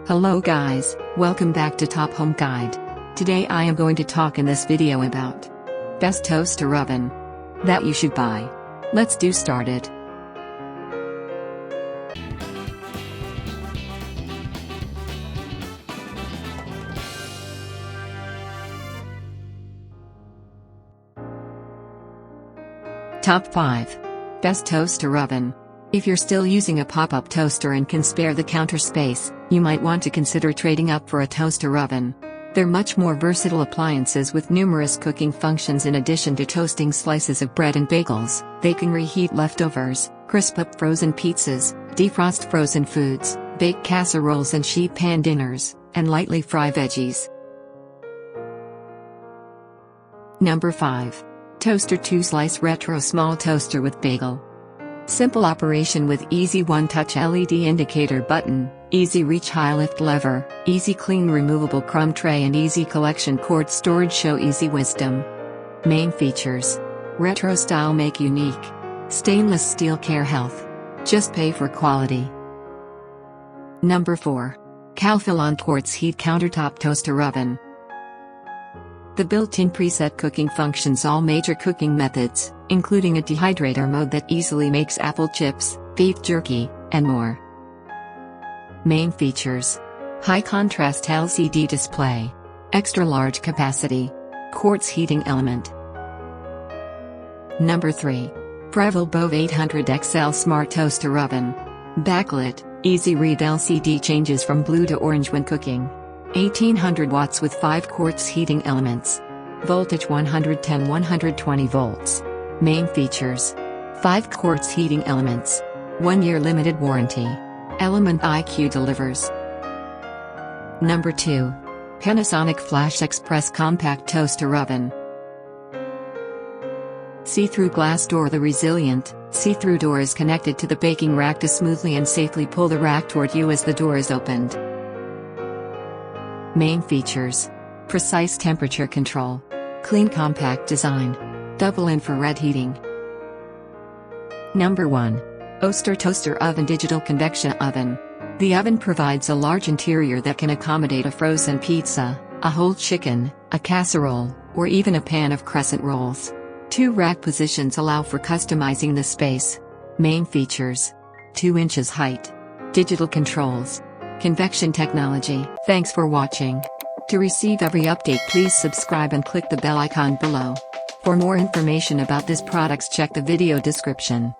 Hello guys, welcome back to Top Home Guide. Today I am going to talk in this video about best toaster oven that you should buy. Let's do started. Top 5. Best toaster oven. If you're still using a pop-up toaster and can spare the counter space, you might want to consider trading up for a toaster oven. They're much more versatile appliances with numerous cooking functions. In addition to toasting slices of bread and bagels, they can reheat leftovers, crisp up frozen pizzas, defrost frozen foods, bake casseroles and sheet pan dinners, and lightly fry veggies. Number 5. Toaster 2-Slice Retro Small Toaster with Bagel. Simple operation with easy one-touch LED indicator button, easy reach high lift lever, easy clean removable crumb tray and easy collection cord storage show easy wisdom. Main features. Retro style make unique. Stainless steel care health. Just pay for quality. Number 4. Calphalon Quartz Heat Countertop Toaster Oven. The built-in preset cooking functions all major cooking methods, including a dehydrator mode that easily makes apple chips, beef jerky, and more. Main features. High contrast LCD display. Extra large capacity. Quartz heating element. Number 3. Breville Bove 800 XL Smart Toaster Oven. Backlit, easy read LCD changes from blue to orange when cooking. 1800 watts with 5 quartz heating elements. Voltage 110-120 volts. Main features. 5 quartz heating elements. 1-year limited warranty. Element IQ delivers. Number 2. Panasonic FlashXpress Compact Toaster Oven. See-through glass door. The resilient, see-through door is connected to the baking rack to smoothly and safely pull the rack toward you as the door is opened. Main features. Precise temperature control. Clean compact design. Double infrared heating. Number 1. Oster Toaster Oven Digital Convection Oven. The oven provides a large interior that can accommodate a frozen pizza, a whole chicken, a casserole, or even a pan of crescent rolls. 2 rack positions allow for customizing the space. Main features. 2 inches height. Digital controls. Convection technology. Thanks for watching. To receive every update, please subscribe and click the bell icon below. For more information about this products, check the video description.